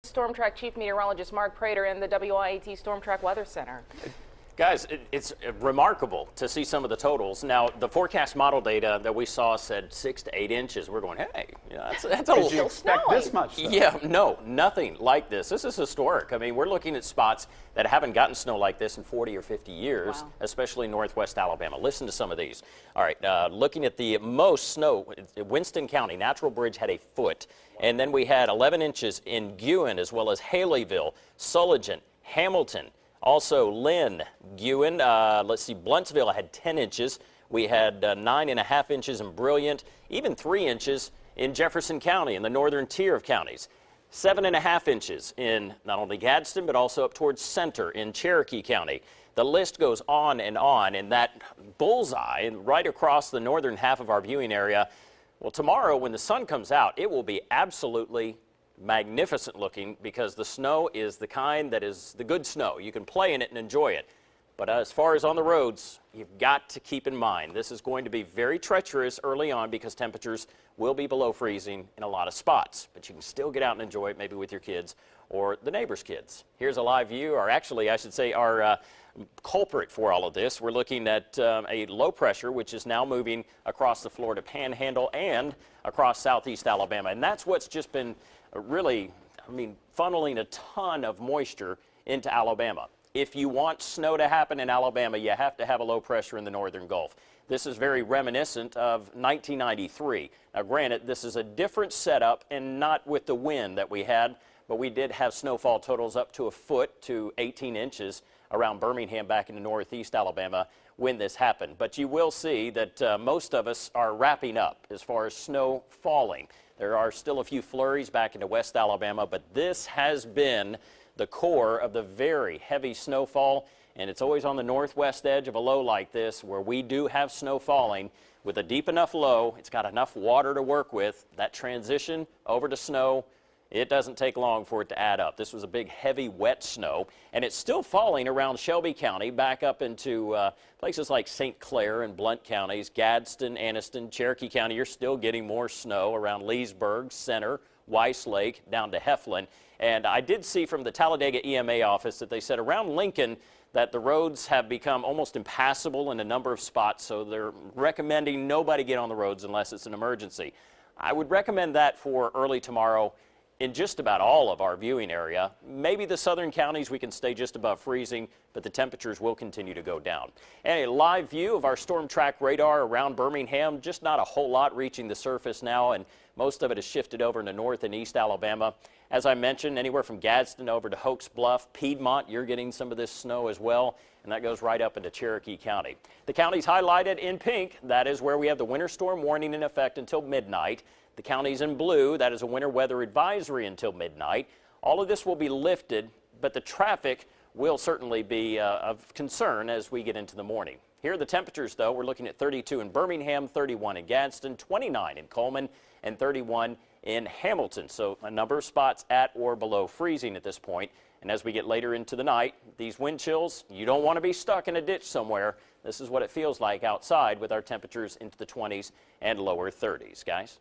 Storm Track Chief Meteorologist Mark Prater in the WIAT Storm Track Weather Center. Guys, it's remarkable to see some of the totals. Now, the forecast model data that we saw said 6 to 8 inches. We're going, hey, that's a little. Did you expect this much, though? Yeah, no, nothing like this. This is historic. I mean, we're looking at spots that haven't gotten snow like this in 40 or 50 years, wow, especially northwest Alabama. Listen to some of these. All right, looking at the most snow, Winston County, Natural Bridge had a foot. And then we had 11 inches in Guin, as well as Haleyville, Sullivan, Hamilton. Also, Lynn, Guin, let's see, Bluntsville had 10 inches. We had 9.5 inches in Brilliant, even 3 inches in Jefferson County in the northern tier of counties. 7.5 inches in not only Gadsden, but also up towards Center in Cherokee County. The list goes on, and that bullseye right across the northern half of our viewing area. Well, tomorrow when the sun comes out, it will be absolutely magnificent looking because the snow is the kind that is the good snow. You can play in it and enjoy it. But as far as on the roads, you've got to keep in mind this is going to be very treacherous early on because temperatures will be below freezing in a lot of spots. But you can still get out and enjoy it maybe with your kids or the neighbor's kids. Here's a live view, or actually I should say our culprit for all of this. We're looking at a low pressure which is now moving across the Florida Panhandle and across southeast Alabama. And that's what's just been really, funneling a ton of moisture into Alabama. If you want snow to happen in Alabama, you have to have a low pressure in the northern Gulf. This is very reminiscent of 1993. Now, granted, this is a different setup and not with the wind that we had, but we did have snowfall totals up to a foot to 18 inches around Birmingham back into northeast Alabama when this happened. But you will see that most of us are wrapping up as far as snow falling. There are still a few flurries back into West Alabama, but this has been the core of the very heavy snowfall, and it's always on the northwest edge of a low like this where we do have snow falling. With a deep enough low, it's got enough water to work with. That transition over to snow, it doesn't take long for it to add up. This was a big, heavy, wet snow, and it's still falling around Shelby County, back up into places like St. Clair and Blount counties, Gadsden, Anniston, Cherokee County. You're still getting more snow around Leesburg, Center, Weiss Lake, down to Heflin. And I did see from the Talladega EMA office that they said around Lincoln that the roads have become almost impassable in a number of spots, so they're recommending nobody get on the roads unless it's an emergency. I would recommend that for early tomorrow in just about all of our viewing area. Maybe the southern counties we can stay just above freezing, but the temperatures will continue to go down. And a live view of our storm track radar around Birmingham, just not a whole lot reaching the surface now, and most of it has shifted over into north and east Alabama. As I mentioned, anywhere from Gadsden over to Hoax Bluff, Piedmont, you're getting some of this snow as well, and that goes right up into Cherokee County. The counties highlighted in pink, that is where we have the winter storm warning in effect until midnight. The counties in blue, that is a winter weather advisory until midnight. All of this will be lifted, but the traffic will certainly be of concern as we get into the morning. Here are the temperatures, though. We're looking at 32 in Birmingham, 31 in Gadsden, 29 in Coleman, and 31 in Hamilton. So a number of spots at or below freezing at this point. And as we get later into the night, these wind chills, you don't want to be stuck in a ditch somewhere. This is what it feels like outside with our temperatures into the 20s and lower 30s, guys.